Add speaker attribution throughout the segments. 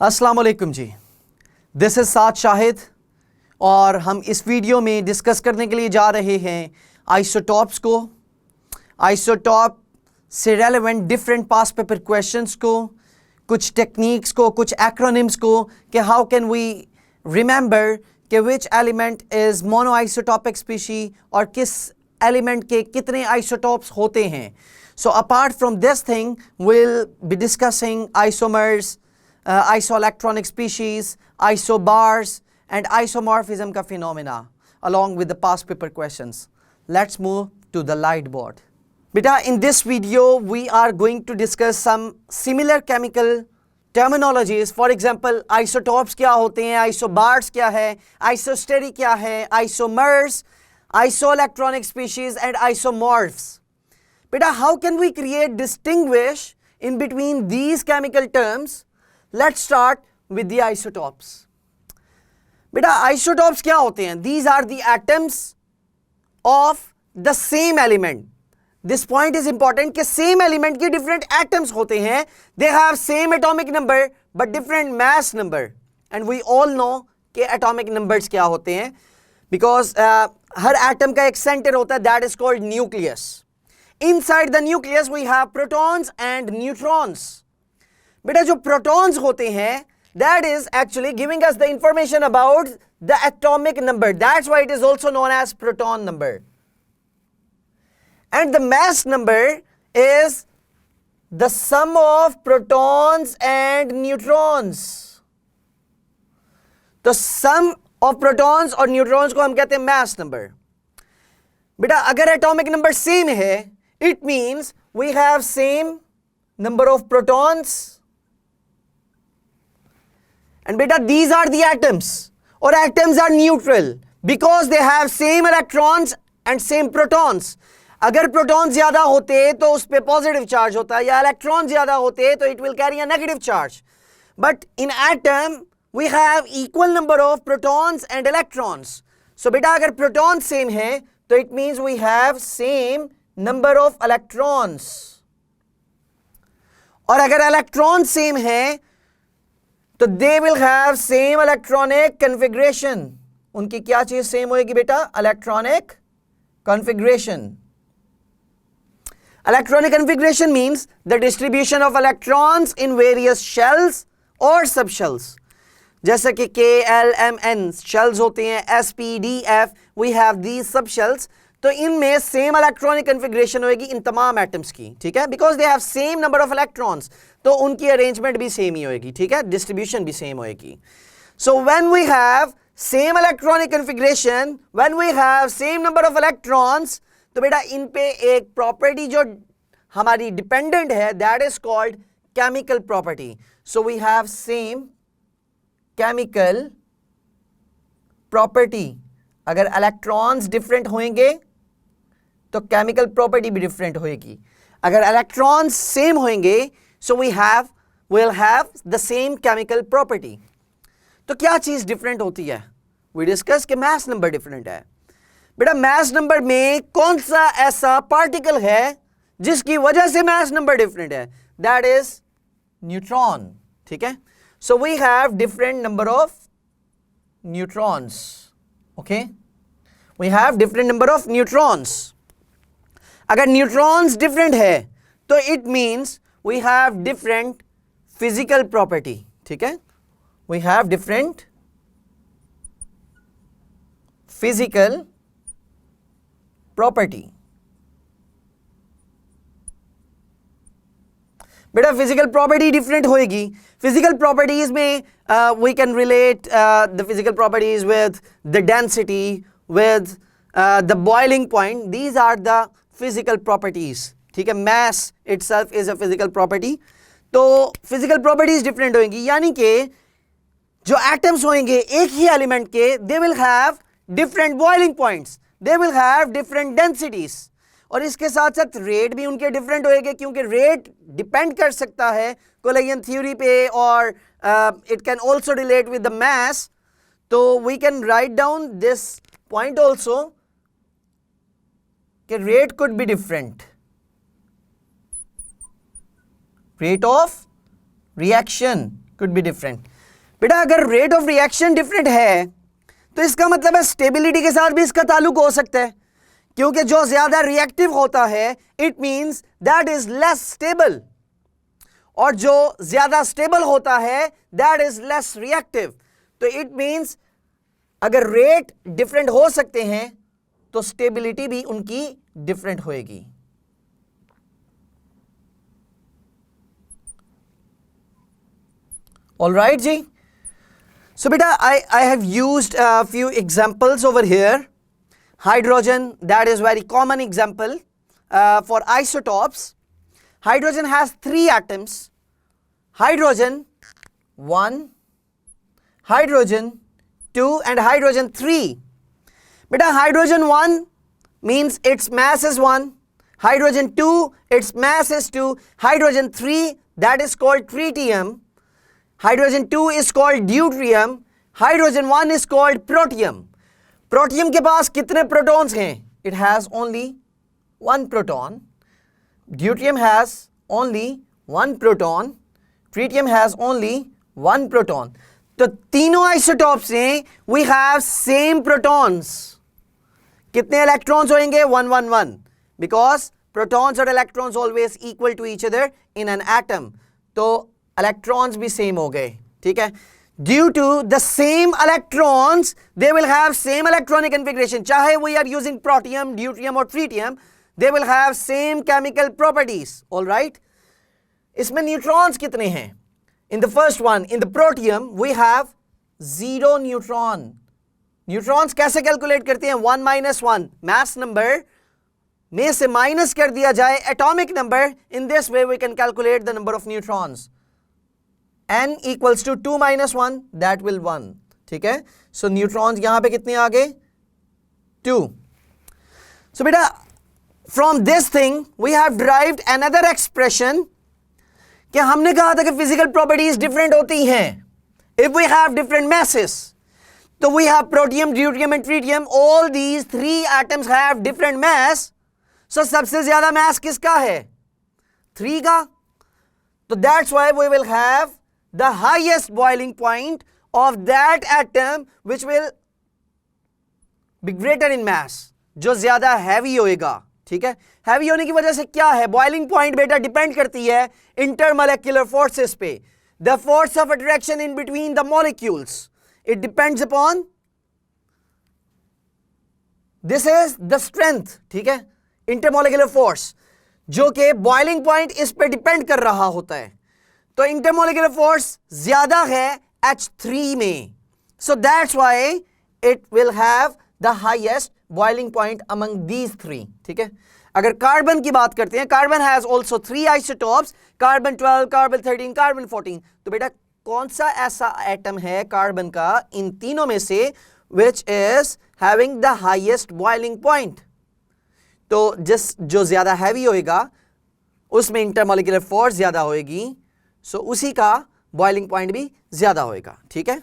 Speaker 1: अस्सलाम वालेकुम जी, this is साद शाहिद और हम इस वीडियो में डिस्कस करने के लिए जा रहे हैं आइसोटॉप्स को, आइसोटॉप से relevant different past paper questions को, कुछ टेक्निक्स को, कुछ एक्रोनिम्स को कि हाउ कैन वी रिमेंबर कि which element is mono isotopic species और किस एलिमेंट के कितने आइसोटॉप्स होते हैं. So apart from this thing, we'll be discussing isomers, isoelectronic species, isobars and isomorphism ka phenomena along with the past paper questions. Let's move to the light board. Beta, in this video we are going to discuss some similar chemical terminologies. For example, isotopes क्या होते हैं, isobars क्या है, isosteric क्या है, isomers, isoelectronic species and isomorphs. Beta, how can we distinguish in between these chemical terms? Let's start with the isotopes. Beta, isotopes क्या होते हैं? These are the atoms of the same element. This point is important कि same element के different atoms होते हैं. They have same atomic number but different mass number. And we all know कि atomic numbers क्या होते हैं because her atom का एक center होता है, that is called nucleus. Inside the nucleus we have protons and neutrons. बेटा जो protons होते हैं that is actually giving us the information about the atomic number. That's why it is also known as proton number. And the mass number is the sum of protons and neutrons. तो sum of protons और neutrons को हम कहते हैं mass number. बेटा अगर atomic number same है, it means we have same number of protons and beta these are the atoms or atoms are neutral because they have same electrons and same protons. अगर protons ज़्यादा होते तो उस पे positive charge होता या electrons ज़्यादा होते तो it will carry a negative charge. But in atom we have equal number of protons and electrons. So beta अगर protons same है तो it means we have same number of electrons. और अगर electrons same है तो they will have same electronic configuration. उनकी क्या चीज same होएगी बेटा? Electronic configuration. Electronic configuration means the distribution of electrons in various shells or subshells. जैसे कि K, L, M, N shells होते हैं, S, P, D, F, we have these subshells. तो इनमें सेम इलेक्ट्रॉनिक कन्फिग्रेशन होएगी इन तमाम एटम्स की, ठीक है, because they have same number of electrons, तो उनकी अरेंजमेंट भी सेम ही होएगी, ठीक है, डिस्ट्रीब्यूशन भी सेम होएगी. So when we have same electronic configuration, when we have same number of electrons, तो बेटा इन पे एक प्रॉपर्टी जो हमारी डिपेंडेंट है that is called chemical property. So we have same chemical property. अगर इलेक्ट्रॉन्स डिफरेंट होंगे तो केमिकल प्रॉपर्टी भी डिफरेंट होएगी. अगर इलेक्ट्रॉन्स सेम होंगे सो we'll have the same chemical property. तो क्या चीज डिफरेंट होती है? we discuss कि मास नंबर डिफरेंट है. बेटा मास नंबर में कौन सा ऐसा पार्टिकल है जिसकी वजह से मास नंबर डिफरेंट है? दैट इज न्यूट्रॉन, ठीक है. So we have different number of neutrons. Okay, we have different number of neutrons. अगर न्यूट्रॉन्स डिफरेंट है तो it means we have different physical property, ठीक है. We have different physical property. बेटा physical property different होएगी. Physical properties में we can relate the physical properties with the density, with the boiling point. These are the physical properties, ठीक है. mass itself is a physical property. तो physical properties different होंगी, यानी कि जो atoms होंगे एक ही element के they will have different boiling points, they will have different densities. और इसके साथ साथ रेट भी उनके डिफरेंट होएंगे क्योंकि रेट डिपेंड कर सकता है कोलिजन थ्योरी पे और it can also relate with the mass. तो we can write down this point also कि rate could be different. Rate of reaction could be different. बेटा अगर रेट ऑफ रिएक्शन डिफरेंट है तो इसका मतलब है स्टेबिलिटी के साथ भी इसका ताल्लुक हो सकता है, क्योंकि जो ज्यादा रिएक्टिव होता है it means that is less stable, और जो ज्यादा स्टेबल होता है दैट इज लेस रिएक्टिव। तो इट मींस अगर रेट डिफरेंट हो सकते हैं तो स्टेबिलिटी भी उनकी डिफरेंट होएगी। ऑल राइट जी। सो बेटा I have used a few examples over here. Hydrogen, that is very common example for isotopes. Hydrogen has 3 atoms. Hydrogen 1, hydrogen 2 and hydrogen 3. Beta hydrogen 1 means its mass is 1. Hydrogen 2, its mass is 2. Hydrogen 3, that is called tritium. Hydrogen 2 is called deuterium. Hydrogen 1 is called protium. Protium के पास कितने protons हैं? It has only 1 proton. Deuterium has only 1 proton. Tritium has only 1 proton. तो तीनों isotopes में we have same protons. कितने electrons होंगे? 1 1 1, because protons और electrons always equal to each other in an atom. तो electrons भी same हो गए, ठीक है? Due to the same electrons, they will have same electronic configuration. चाहे we are using protium, deuterium or tritium, they will have same chemical properties. All right? इसमें neutrons कितने हैं? In the first one, in the protium, we have 0 neutron. Neutrons कैसे calculate करते हैं? 1 minus 1, mass number में से minus कर दिया जाए atomic number. In this way, we can calculate the number of neutrons. n equals to 2 minus 1, that will 1. ठीक है? So neutrons यहाँ पे कितने आ गए? 2. So बेटा, from this thing we have derived another expression कि हमने कहा था कि physical properties different होती हैं if we have different masses. तो we have protium, deuterium and tritium. All these 3 atoms have different mass. So सबसे ज्यादा mass किसका है? 3 का. So that's why we will have the highest boiling point of that atom which will be greater in mass, जो ज्यादा heavy होएगा, ठीक है? heavy होने की वजह से क्या है? boiling point बेटा डिपेंड करती है intermolecular forces पे, the force of attraction in between the molecules. It depends upon, this is the strength, ठीक है? intermolecular force, जो कि boiling point इस पे डिपेंड कर रहा होता है. तो इंटरमोलिकुलर फोर्स ज्यादा है H3 में, so that's why it will have the highest boiling point among these 3. ठीक है? अगर कार्बन की बात करते हैं, carbon has also 3 isotopes, carbon 12, carbon 13, carbon 14. तो बेटा कौन सा ऐसा एटम है कार्बन का इन तीनों में से which is having the highest boiling point? तो जो ज्यादा हैवी होएगा उसमें इंटरमोलिकुलर फोर्स ज्यादा होएगी, सो उसी का बॉइलिंग पॉइंट भी ज्यादा होएगा, ठीक है?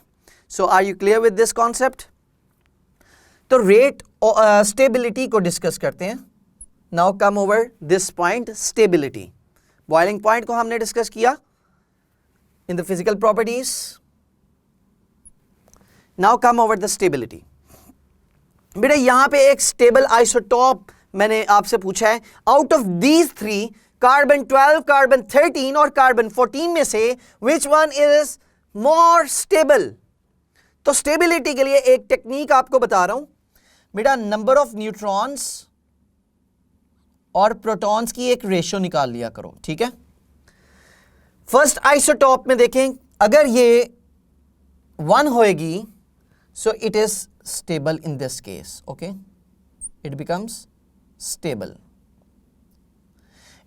Speaker 1: So are you clear with this concept? तो रेट स्टेबिलिटी को डिस्कस करते हैं. Now come over this point, stability. Boiling point को हमने डिस्कस किया in the physical properties. Now come over the stability. बेटा यहां पे एक स्टेबल आइसोटॉप मैंने आपसे पूछा है, out of these 3, carbon 12, carbon 13 और कार्बन 14 में से विच वन इज मोर स्टेबल? तो स्टेबिलिटी के लिए एक टेक्निक आपको बता रहा हूं बेटा. नंबर ऑफ न्यूट्रॉन्स और प्रोटॉन्स की एक रेशियो निकाल लिया करो, ठीक है? फर्स्ट आइसोटॉप में देखें, अगर ये 1 होएगी, so it is stable in this case. Okay, it becomes stable.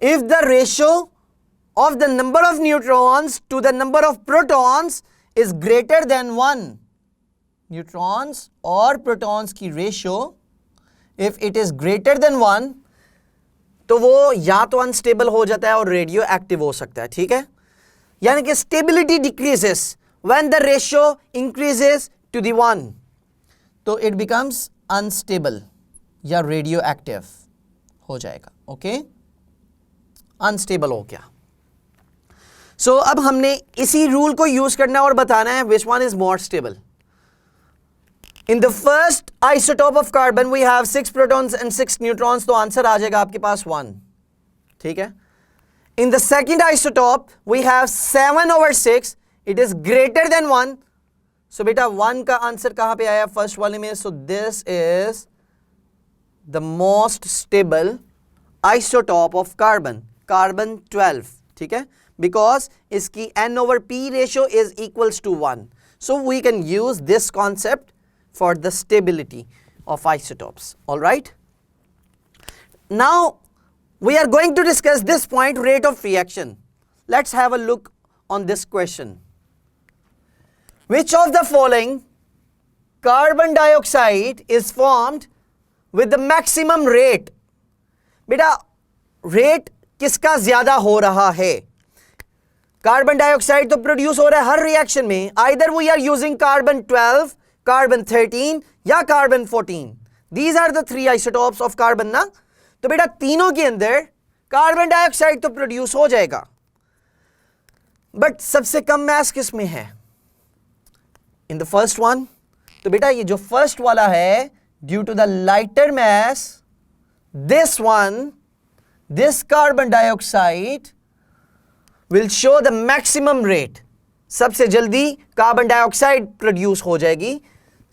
Speaker 1: If the ratio of the number of neutrons to the number of protons is greater than 1, neutrons और protons की ratio if it is greater than 1, तो वो या तो unstable हो जाता है और रेडियो एक्टिव हो सकता है, ठीक है? यानी कि stability decreases when the ratio increases to the 1, तो it becomes unstable या रेडियो एक्टिव हो जाएगा. ओके, अनस्टेबल हो गया. सो अब हमने इसी रूल को यूज करना है और बताना है which one is more stable. In the first isotope of carbon we have 6 protons and 6 neutrons, तो आंसर आ जाएगा आपके पास 1. ठीक है. In the second isotope we have 7/6, it is greater than 1. So बेटा 1 का आंसर कहां पे आया फर्स्ट वाले में. So this is the most stable isotope of carbon, carbon 12. ठीक है, बिकॉज इसकी N/P ratio is equals to 1. So we can use this concept for the stability of isotopes. All right, now we are going to discuss this point, rate of reaction. Let's have a look on this question. Which of the following carbon dioxide is formed with the maximum rate? बेटा rate किसका ज्यादा हो रहा है? Carbon dioxide तो produce हो रहा है हर रिएक्शन में, either we are using carbon 12, carbon 13 या carbon 14. These are the 3 isotopes of carbon ना. तो बेटा तीनों के अंदर कार्बन डाइऑक्साइड तो प्रोड्यूस हो जाएगा, बट सबसे कम मास किस में है? In the first one. तो बेटा ये जो फर्स्ट वाला है, due to the lighter mass, this one, this carbon dioxide will show the maximum rate. सबसे जल्दी कार्बन डाइऑक्साइड प्रोड्यूस हो जाएगी.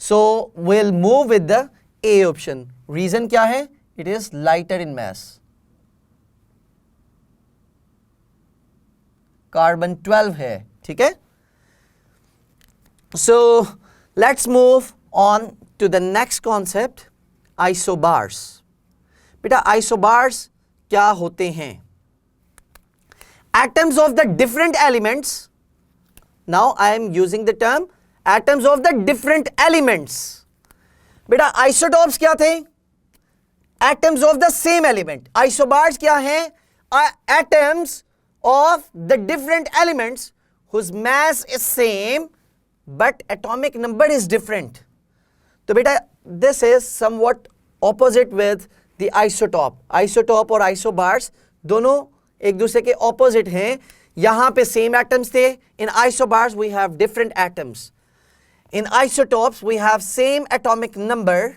Speaker 1: So will move with the A option. Reason क्या है? It is lighter in mass. Carbon 12 है. ठीक है. So let's move on to the next concept, isobars. बेटा आइसोबार्स क्या होते हैं? atoms of the different elements. Now I am using the term atoms of the different elements. बेटा isotopes क्या थे? Atoms of the same element. Isobars क्या हैं? Atoms of the different elements whose mass is same but atomic number is different. तो बेटा this is somewhat opposite with the isotope. Isotope और isobars दोनों एक दूसरे के ऑपोजिट हैं. यहां पे सेम एटम्स थे. In isobars we have different atoms. In isotopes we have same atomic number,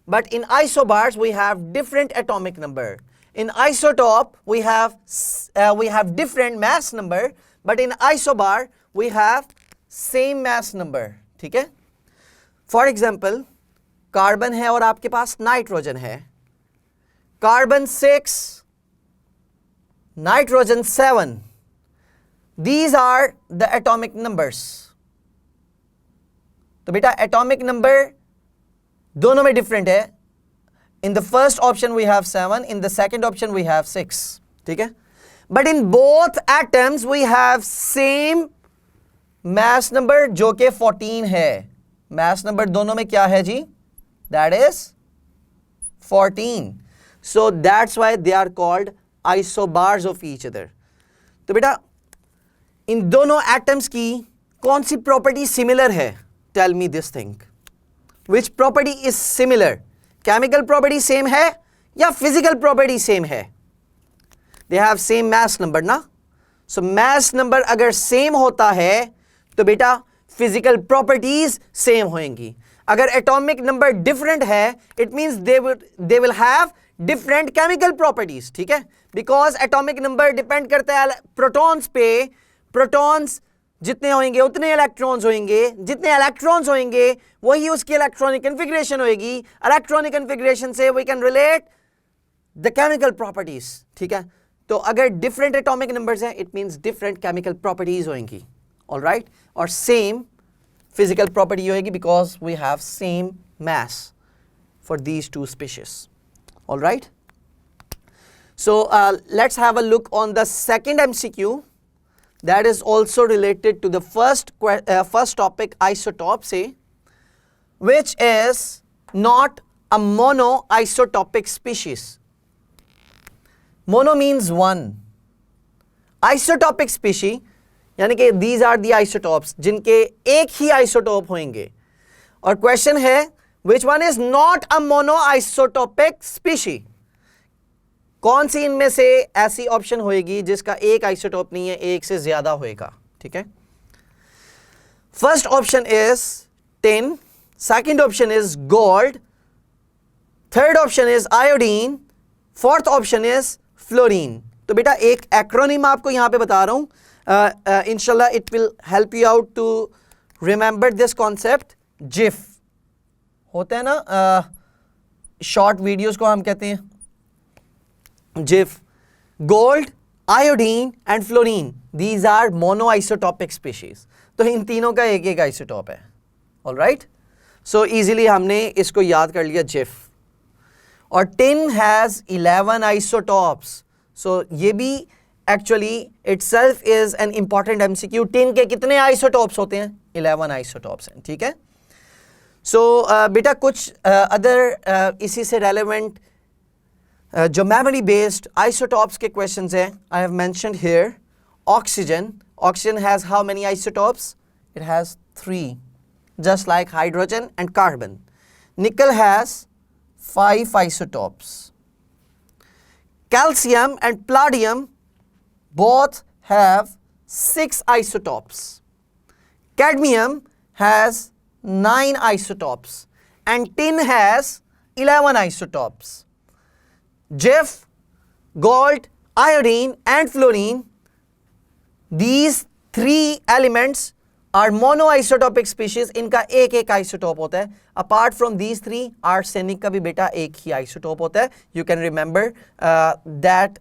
Speaker 1: but in isobars we have different atomic number. In isotope we have different mass number, but in isobar we have same mass number. ठीक है. For example carbon है और आपके पास nitrogen है. Carbon 6, nitrogen 7. These are the atomic numbers. तो बेटा atomic number दोनों में different है. In the first option we have 7, in the second option we have 6. ठीक है. But in both atoms we have same mass number जो कि 14 है. mass number दोनों में क्या है जी? That is 14. So that's why they are called isobars of each other. तो बेटा इन दोनों एटम्स की कौन सी प्रॉपर्टी सिमिलर है? Tell me this thing. Which property is similar? Chemical property same है या फिजिकल प्रॉपर्टी सेम है? They have same mass number ना. सो मास नंबर अगर सेम होता है तो बेटा फिजिकल प्रॉपर्टीज सेम होंगी. अगर एटॉमिक नंबर डिफरेंट है, it means they will have different chemical properties. ठीक है. बिकॉज एटॉमिक नंबर डिपेंड करता है प्रोटॉन्स पे. प्रोटॉन्स जितने होंगे उतने इलेक्ट्रॉन्स होंगे, जितने इलेक्ट्रॉन्स होंगे वही उसकी इलेक्ट्रॉनिक कन्फिग्रेशन होगी. इलेक्ट्रॉनिक कन्फिग्रेशन से we can relate the chemical properties. ठीक है. तो अगर डिफरेंट एटॉमिक नंबर्स हैं, it means different chemical properties होंगी. ऑलराइट. और सेम फिजिकल प्रॉपर्टी होगी because we have same mass for these two species. All right. So let's have a look on the second MCQ that is also related to the first topic, isotopes, which is not a monoisotopic species. Mono means one. Isotopic species यानी कि these are the isotopes जिनके एक ही isotope होंगे. और question है which one is not a monoisotopic species? कौन सी इनमें से ऐसी ऑप्शन होएगी जिसका एक आइसोटोप नहीं है, एक से ज्यादा होएगा? ठीक है, first option is tin, second option is gold, third option is iodine, fourth option is fluorine. तो बेटा एक एक्रोनिम आपको यहां पे बता रहा हूं, इंशाल्लाह it will help you out to remember this concept. GIF होता है ना, शॉर्ट वीडियोस को हम कहते हैं GIF. Gold, iodine and fluorine, these are mono isotopic species. तो इन तीनों का एक एक आइसोटॉप है। ऑलराइट, सो इजीली हमने इसको याद कर लिया जिफ। और टिन हैज 11 आइसोटॉप्स। सो ये भी actually itself is an important MCQ. Tin के कितने आइसोटॉप्स होते हैं? 11 आइसोटॉप्स हैं। ठीक है, सो बेटा कुछ अदर इसी से रेलेवेंट जो मेमोरी बेस्ड आइसोटॉप्स के क्वेश्चंस हैं, I have mentioned here. Oxygen, oxygen has how many isotopes? It has 3, just like hydrogen and carbon. Nickel has 5 isotopes. Calcium and palladium both have 6 isotopes. Cadmium has 9 isotopes and tin has 11 isotopes. Jiff, gold, iodine and fluorine, these 3 elements are monoisotopic species. इनका एक एक isotope होता है। Apart from these 3, arsenic का भी बेटा एक ही isotope होता है। You can remember that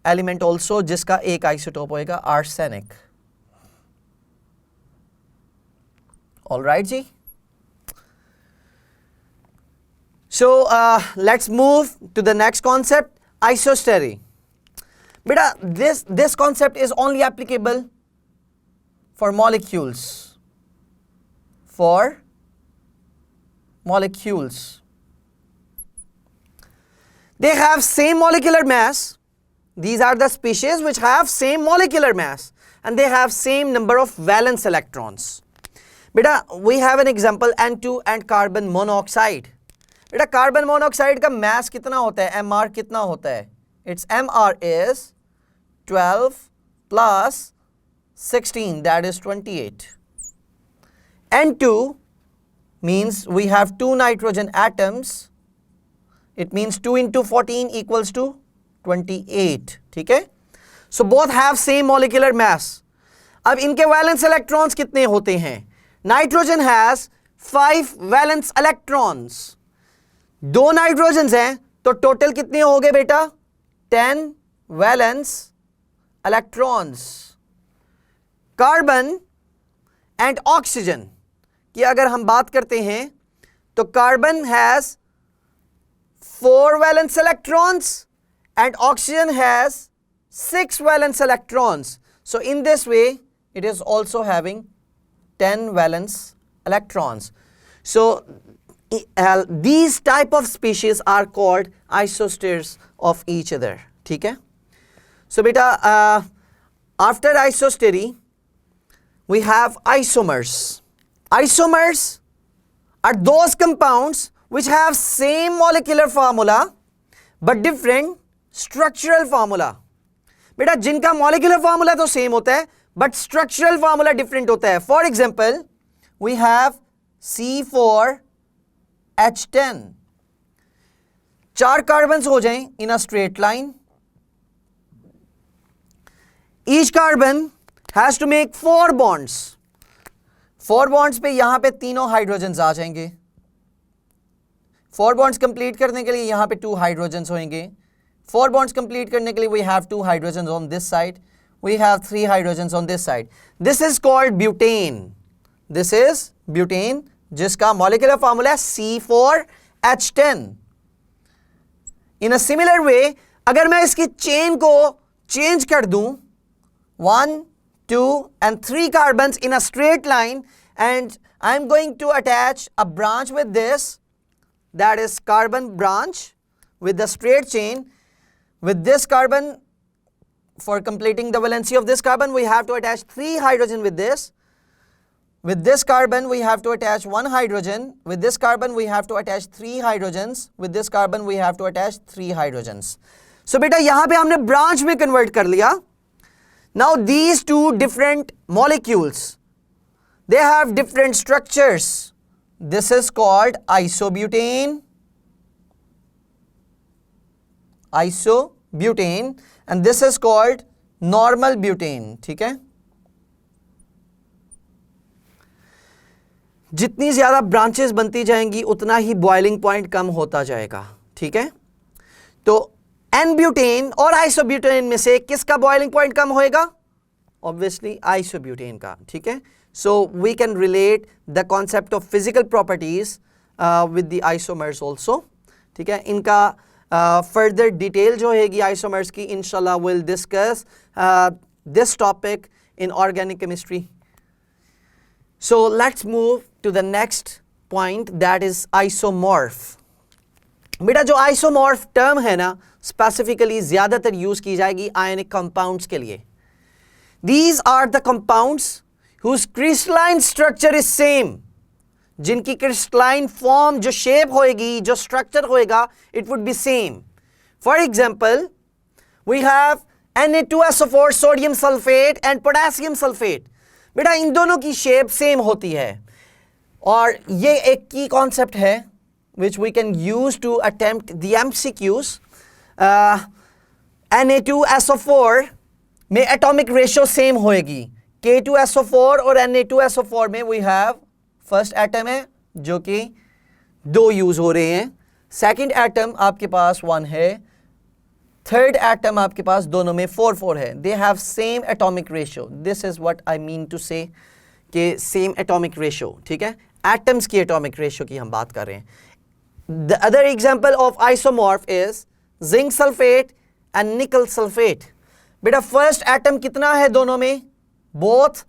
Speaker 1: element also, जिसका एक आइसोटोप होएगा, आर्सेनिक। ऑलराइट जी, so let's move to the next concept, isostery. बेटा this concept is only applicable for molecules. They have same molecular mass. These are the species which have same molecular mass and they have same number of valence electrons. Beta, we have an example N2 and carbon monoxide. Beta, carbon monoxide का mass कितना होता है? MR कितना होता है? Its MR is 12 plus 16, that is 28. N2 means we have 2 nitrogen atoms. It means 2 into 14 equals to 28. ठीक है, so both have same molecular mass. अब इनके valence electrons कितने होते हैं? Nitrogen has 5 valence electrons. 2 nitrogens हैं तो total कितने हो गए बेटा? 10 valence electrons. Carbon and oxygen की अगर हम बात करते हैं तो carbon has 4 valence electrons and oxygen has 6 valence electrons. So in this way it is also having 10 valence electrons. So these type of species are called isosteres of each other. ठीक है, so beta after isostery we have isomers. Isomers are those compounds which have same molecular formula but different structural formula. बेटा जिनका molecular formula तो same होता है but structural formula different होता है. For example, we have C4H10. 4 carbons हो जाएं in a straight line. Each carbon has to make 4 bonds. 4 bonds पे यहां पे तीनों हाइड्रोजन्स आ जाएंगे. 4 bonds कंप्लीट करने के लिए यहां पे 2 हाइड्रोजन्स होंगे. 4 bonds कंप्लीट करने के लिए we have 2 hydrogens on this side. We have 3 hydrogens on this side. This is called butane. This is butane, जिसका molecular formula है C4H10. In a similar way, अगर मैं इसकी चेन को चेंज कर दूं 1, 2 and 3 carbons in a straight line and I'm going to attach a branch with this, that is carbon branch with the straight chain. With this carbon, for completing the valency of this carbon, we have to attach 3 hydrogen with this. With this carbon we have to attach 1 hydrogen. With this carbon we have to attach 3 hydrogens. With this carbon we have to attach 3 hydrogens. सो बेटा यहां पे हमने branch में convert कर लिया. Now these two different molecules, they have different structures. This is called isobutane, and this is called normal butane. ठीक है, जितनी ज्यादा ब्रांचेस बनती जाएंगी उतना ही बॉइलिंग पॉइंट कम होता जाएगा. ठीक है, तो N-ब्यूटेन और आइसोब्यूटेन में से किसका बॉइलिंग पॉइंट कम होएगा? ऑब्वियसली आइसोब्यूटेन का. ठीक है, so we can relate the concept of physical properties with the isomers also. ठीक है, इनका further detail जो हैगी isomers की इंशाल्लाह we'll discuss this topic in organic chemistry. So let's move to the next point, that is isomorph. बेटा जो isomorph term है ना, specifically ज़्यादातर यूज़ की जाएगी ionic compounds के लिए. These are the compounds whose crystalline structure is same. जिनकी crystalline form, जो shape होएगी, जो structure होएगा, it would be same. For example, we have Na2SO4 sodium sulfate and potassium sulfate. बेटा इन दोनों की shape same होती है, और ये एक key concept है which we can use to attempt the MCQs. Na2SO4 में atomic ratio same होएगी. K2SO4 और Na2SO4 में we have first atom है जो कि 2 यूज हो रहे हैं, सेकंड एटम आपके पास 1 है, थर्ड एटम आपके पास दोनों में 4 है. They have same atomic ratio. This is what I mean to say कि सेम एटॉमिक रेशियो. ठीक है, एटम्स की एटॉमिक रेशियो की हम बात कर रहे हैं. The other example of isomorph is zinc sulphate and nickel sulphate. बेटा फर्स्ट एटम कितना है दोनों में? बोथ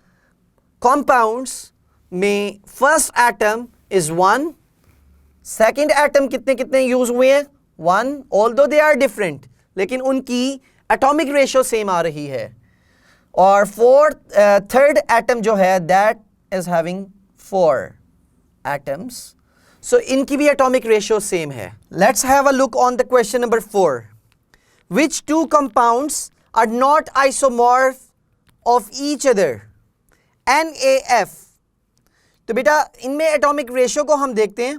Speaker 1: कंपाउंड्स में first atom is 1, second atom कितने कितने यूज हुए हैं? 1, ऑल्दो दे आर डिफरेंट, लेकिन उनकी एटॉमिक रेशियो सेम आ रही है. और थर्ड एटम जो है that is having 4 atoms, so इनकी भी एटॉमिक रेशियो सेम है. Let's have a look on the question number 4. Which 2 compounds are not isomorph of each other? NaF. तो बेटा इनमें एटॉमिक रेशियो को हम देखते हैं.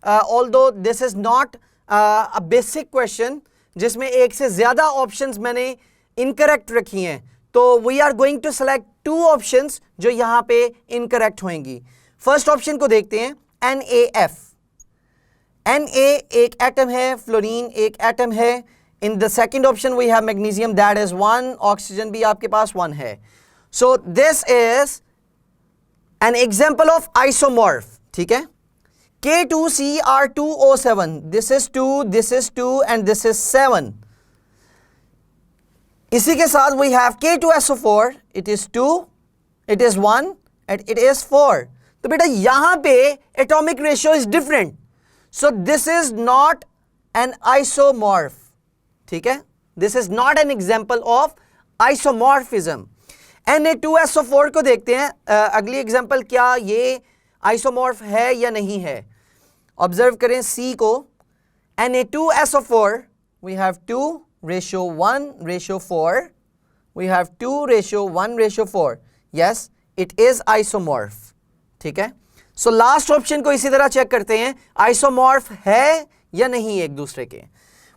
Speaker 1: Although this is not a basic question जिसमें एक से ज्यादा ऑप्शंस मैंने इनकरेक्ट रखी हैं, तो we are going to select 2 options जो यहां पे इनकरेक्ट होंगी. फर्स्ट ऑप्शन को देखते हैं, NaF. Na एक एटम है, फ्लोरीन एक एटम है. In the second option we have magnesium, that is 1, oxygen भी आपके पास 1 है. So this is an example of isomorph. ठीक है, K2Cr2O7, this is 2, this is 2 and this is 7. इसी के साथ we have K2SO4, it is 2, it is 1 and it is 4. तो बेटा यहां पे atomic ratio is different, so this is not an isomorph. ठीक है, this is not an example of isomorphism. Na2SO4 को देखते हैं. अगली एग्जाम्पल, क्या ये आइसोमॉर्फ है या नहीं है? ऑब्जर्व करें C को. Na2SO4 we have 2:1:4, we have 2:1:4. Yes, it is isomorph. ठीक है, सो लास्ट ऑप्शन को इसी तरह चेक करते हैं, आइसोमॉर्फ है या नहीं एक दूसरे के.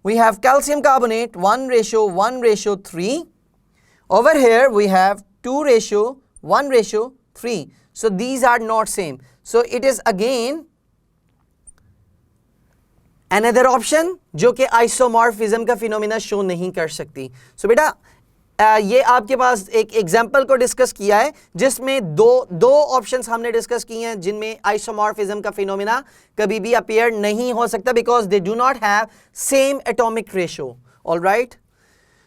Speaker 1: We have calcium carbonate 1:1:3. Over here we have 2:1:3. So these are not same. So it is again another option जो कि isomorphism का फिनोमिना शो नहीं कर सकती. So बेटा ये आपके पास एक एग्जाम्पल को डिस्कस किया है जिसमें दो ऑप्शंस हमने डिस्कस किए हैं जिनमें आइसोमॉर्फिज्म का फिनोमिना कभी भी अपीयर नहीं हो सकता, because they do not have same atomic ratio. Alright,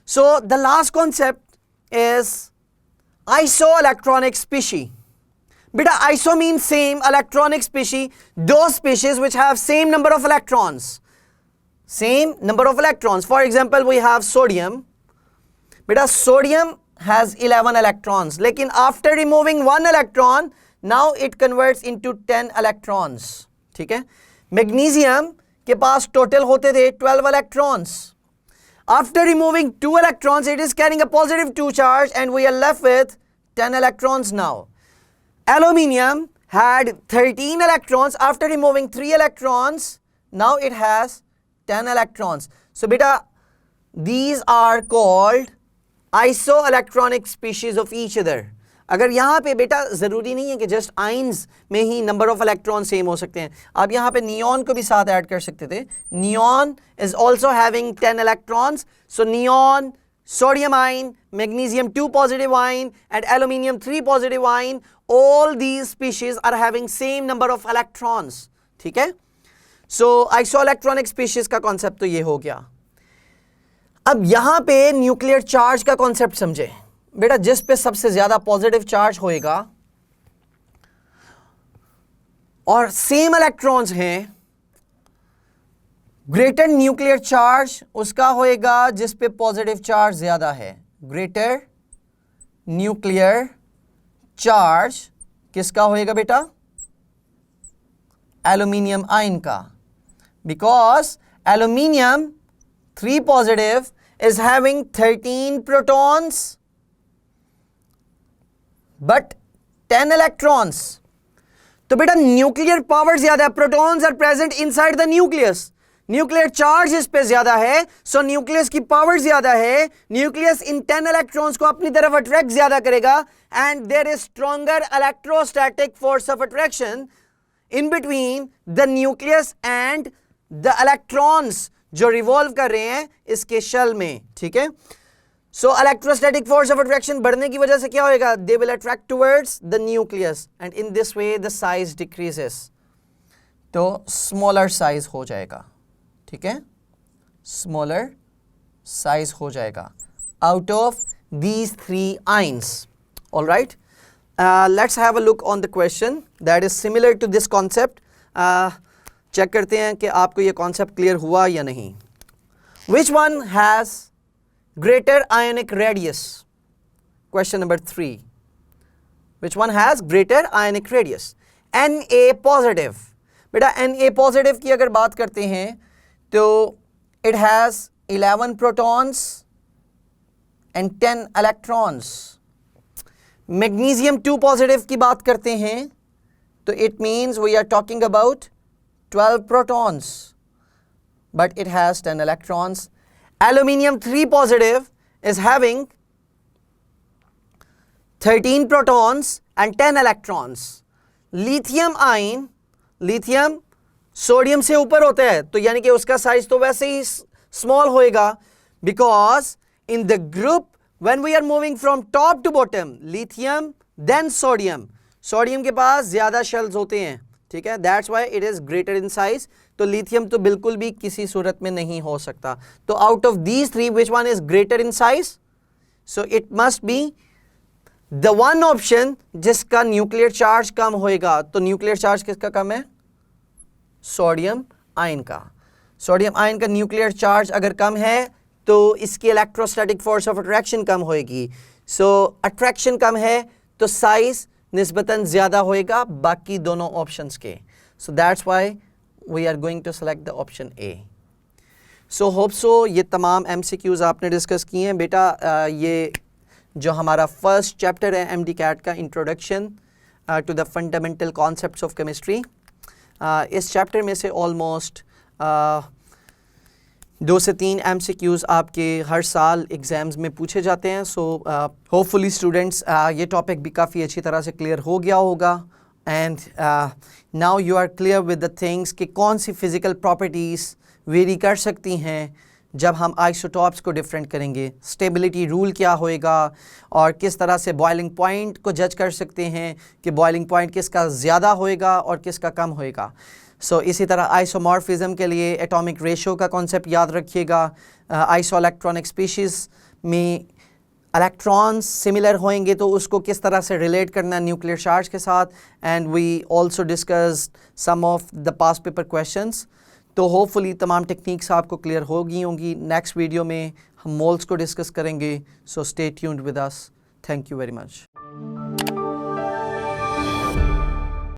Speaker 1: so the last concept is iso electronic species. बेटा iso mean same, electronic species दो species which have same number of electrons. For example we have sodium. बेटा sodium has 11 electrons, लेकिन after removing 1 electron now it converts into 10 electrons. ठीक है, magnesium के पास total होते थे 12 electrons. After removing 2 electrons, it is carrying a positive 2 charge and we are left with 10 electrons now. Aluminium had 13 electrons. After removing 3 electrons, now it has 10 electrons. So beta, these are called isoelectronic species of each other. अगर यहाँ पे बेटा ज़रूरी नहीं है कि just ions में ही number of electron same हो सकते हैं, आप यहाँ पे नियॉन को भी साथ ऐड कर सकते थे. Neon is also having 10 electrons. So neon, sodium ion, magnesium 2 positive ion and aluminium 3 positive ion, all these species are having same number of electrons. ठीक है. So isoelectronic species का कॉन्सेप्ट तो ये हो गया. अब यहां पे न्यूक्लियर चार्ज का कॉन्सेप्ट समझे बेटा. जिस पे सबसे ज्यादा पॉजिटिव चार्ज होएगा और सेम इलेक्ट्रॉन्स हैं, ग्रेटर न्यूक्लियर चार्ज उसका होएगा जिस पे पॉजिटिव चार्ज ज्यादा है. ग्रेटर न्यूक्लियर चार्ज किसका होएगा बेटा? एल्यूमिनियम आयन का. Because aluminium 3 positive is having 13 protons but 10 electrons. तो बेटा न्यूक्लियर पावर ज्यादा है, protons are present inside the nucleus, nuclear charge इस पे ज्यादा है, सो न्यूक्लियस की पावर ज्यादा है. न्यूक्लियस इन 10 इलेक्ट्रॉन्स को अपनी तरफ अट्रैक्ट ज्यादा करेगा and there is stronger electrostatic force of attraction in between the nucleus and the electrons जो रिवॉल्व कर रहे हैं इसके शेल में. ठीक है. So electrostatic force of attraction बढ़ने की वजह से क्या होएगा? They will attract towards the nucleus and in this way the size decreases. तो स्मॉलर साइज हो जाएगा. ठीक है. स्मॉलर साइज हो जाएगा out of these 3 ions. Alright, let's have a look on the question that is similar to this concept. Check करते हैं कि आपको ये कॉन्सेप्ट क्लियर हुआ या नहीं. Which one has greater ionic radius? Question number 3. Which one has greater ionic radius? Na positive. बेटा Na positive की अगर बात करते हैं तो it has 11 protons and 10 electrons. Magnesium 2 positive की बात करते हैं तो it means we are talking about 12 protons but it has 10 electrons. Aluminium 3 positive is having 13 protons and 10 electrons. Lithium ion, lithium sodium से ऊपर होता है तो यानी कि उसका साइज तो वैसे ही स्मॉल होएगा because in the group when we are moving from top to bottom, lithium then sodium, sodium के पास ज्यादा शेल्स होते हैं. ठीक है. That's why it is greater in size. तो लिथियम तो बिल्कुल भी किसी सूरत में नहीं हो सकता. तो out of these 3 which one is greater in size? So it must be the one option जिसका न्यूक्लियर चार्ज कम होएगा. तो न्यूक्लियर चार्ज किसका कम है? सोडियम आयन का. सोडियम आयन का न्यूक्लियर चार्ज अगर कम है तो इसकी इलेक्ट्रोस्टैटिक फोर्स ऑफ अट्रैक्शन कम होएगी. सो अट्रैक्शन कम है तो साइज निस्बतन ज्यादा होएगा बाकी दोनों ऑप्शंस के. So that's why we are going to select the option A. So hope so ये तमाम MCQs आपने डिस्कस किए हैं बेटा. ये जो हमारा फर्स्ट चैप्टर है MD CAT का, introduction to the fundamental concepts of chemistry, इस चैप्टर में से ऑलमोस्ट 2 से 3 MCQs आपके हर साल एग्ज़ाम्स में पूछे जाते हैं. सो होपफुली स्टूडेंट्स ये टॉपिक भी काफ़ी अच्छी तरह से क्लियर हो गया होगा. And now you are clear with the things कि कौन सी फिज़िकल प्रॉपर्टीज़ वेरी कर सकती हैं जब हम आइसोटॉप्स को डिफरेंट करेंगे. स्टेबिलिटी रूल क्या होएगा और किस तरह से बॉइलिंग पॉइंट को जज कर सकते हैं कि बॉइलिंग पॉइंट किसका ज़्यादा होएगा और किसका कम होएगा. सो इसी तरह आइसोमॉर्फिज्म के लिए एटॉमिक रेशो का कॉन्सेप्ट याद रखिएगा. आइसोइलेक्ट्रॉनिक स्पीशीज़ में इलेक्ट्रॉन्स सिमिलर होंगे तो उसको किस तरह से रिलेट करना न्यूक्लियर चार्ज के साथ. And we also discuss some of the past paper questions. तो होपफुली तमाम टेक्निक्स आपको क्लियर हो गई होंगी. नेक्स्ट वीडियो में हम मोल्स को डिस्कस करेंगे. So stay tuned with us. Thank you very much.